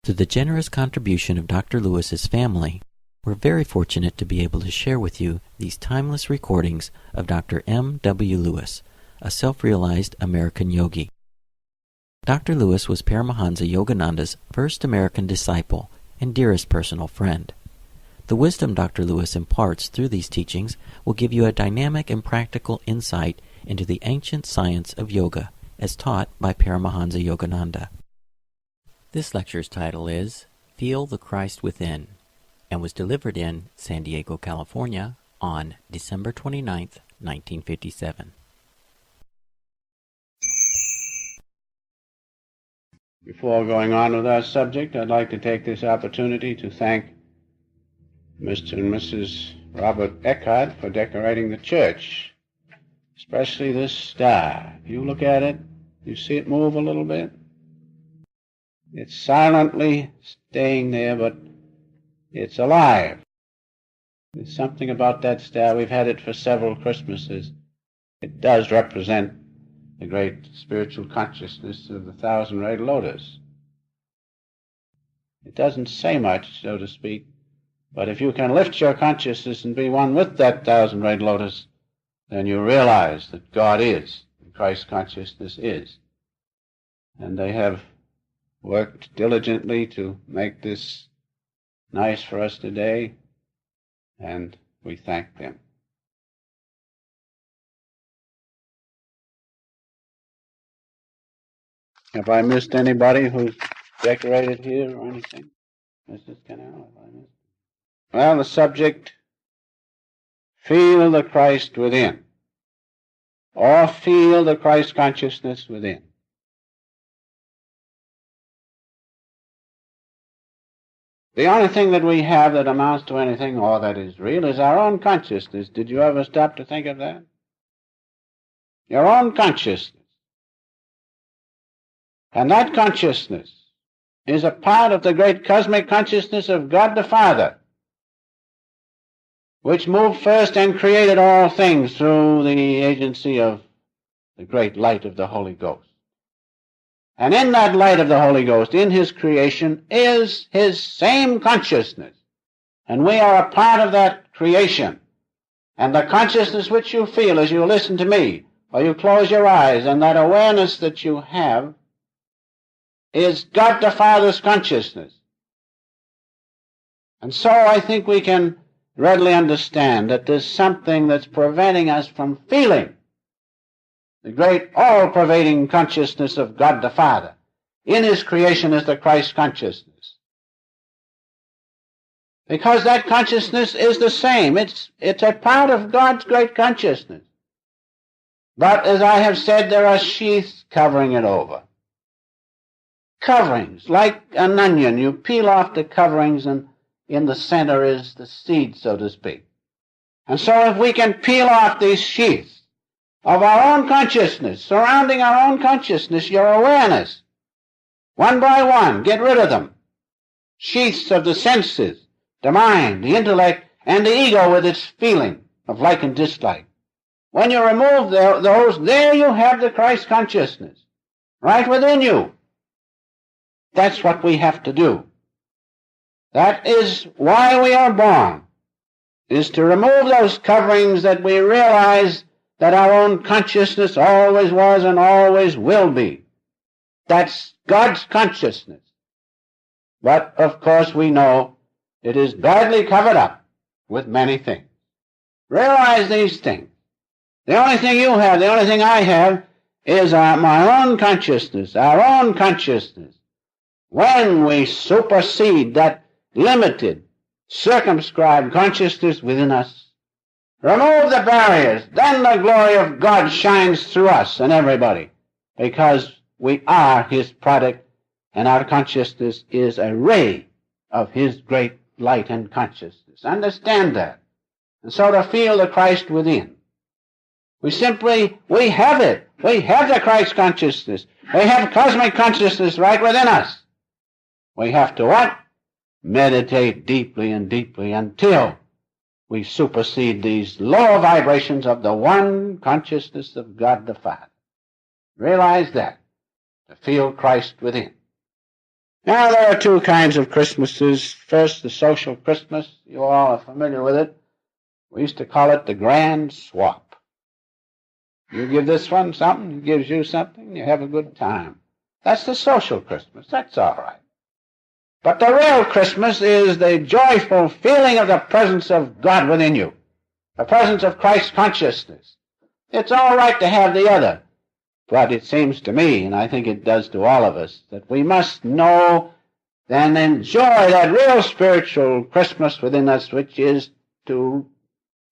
Through the generous contribution of Dr. Lewis's family, we're very fortunate to be able to share with you these timeless recordings of Dr. M. W. Lewis, a self-realized American yogi. Dr. Lewis was Paramahansa Yogananda's first American disciple and dearest personal friend. The wisdom Dr. Lewis imparts through these teachings will give you a dynamic and practical insight into the ancient science of yoga as taught by Paramahansa Yogananda. This lecture's title is Feel the Christ Within, and was delivered in San Diego, California on December 29, 1957. Before going on with our subject, I'd like to take this opportunity to thank Mr. and Mrs. Robert Eckhart for decorating the church, especially this star. If you look at it, you see it move a little bit? It's silently staying there, but it's alive. There's something about that star. We've had it for several Christmases. It does represent the great spiritual consciousness of the thousand-rayed lotus. It doesn't say much, so to speak, but if you can lift your consciousness and be one with that thousand-rayed lotus, then you realize that God is, and Christ consciousness is. And they have worked diligently to make this nice for us today, and we thank them. Have I missed anybody who's decorated here or anything? Mrs. Canal, have I missed? Well, the subject, feel the Christ within, or feel the Christ consciousness within. The only thing that we have that amounts to anything or that is real is our own consciousness. Did you ever stop to think of that? Your own consciousness. And that consciousness is a part of the great cosmic consciousness of God the Father, which moved first and created all things through the agency of the great light of the Holy Ghost. And in that light of the Holy Ghost, in His creation, is His same consciousness. And we are a part of that creation. And the consciousness which you feel as you listen to me, or you close your eyes, and that awareness that you have, is God the Father's consciousness. And so I think we can readily understand that there's something that's preventing us from feeling the great all-pervading consciousness of God the Father. In His creation is the Christ consciousness. Because that consciousness is the same. It's a part of God's great consciousness. But as I have said, there are sheaths covering it over. Coverings, like an onion. You peel off the coverings and in the center is the seed, so to speak. And so if we can peel off these sheaths of our own consciousness, surrounding our own consciousness, your awareness, one by one, get rid of them. Sheaths of the senses, the mind, the intellect, and the ego with its feeling of like and dislike. When you remove those, there you have the Christ consciousness, right within you. That's what we have to do. That is why we are born, is to remove those coverings that we realize that our own consciousness always was and always will be. That's God's consciousness. But, of course, we know it is badly covered up with many things. Realize these things. The only thing you have, the only thing I have, is my own consciousness, our own consciousness. When we supersede that limited, circumscribed consciousness within us, remove the barriers, then the glory of God shines through us and everybody, because we are His product, and our consciousness is a ray of His great light and consciousness. Understand that. And so to feel the Christ within, we have it. We have the Christ consciousness. We have cosmic consciousness right within us. We have to what? Meditate deeply and deeply until we supersede these lower vibrations of the one consciousness of God the Father. Realize that, to feel Christ within. Now, there are two kinds of Christmases. First, the social Christmas. You all are familiar with it. We used to call it the grand swap. You give this one something, he gives you something, you have a good time. That's the social Christmas. That's all right. But the real Christmas is the joyful feeling of the presence of God within you, the presence of Christ consciousness. It's all right to have the other, but it seems to me, and I think it does to all of us, that we must know and enjoy that real spiritual Christmas within us, which is to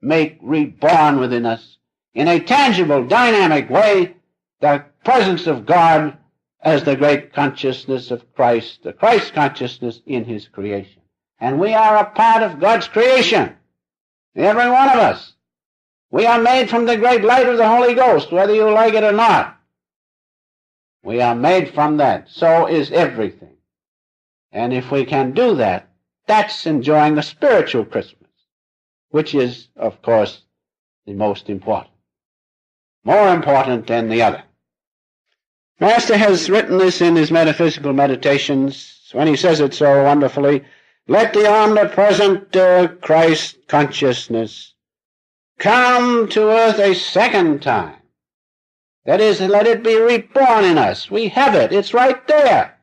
make reborn within us in a tangible, dynamic way the presence of God as the great consciousness of Christ, the Christ consciousness in his creation. And we are a part of God's creation, every one of us. We are made from the great light of the Holy Ghost, whether you like it or not. We are made from that. So is everything. And if we can do that, that's enjoying the spiritual Christmas, which is, of course, the most important. More important than the other. Master has written this in his metaphysical meditations when he says it so wonderfully. Let the omnipresent Christ consciousness come to earth a second time. That is, let it be reborn in us. We have it. It's right there.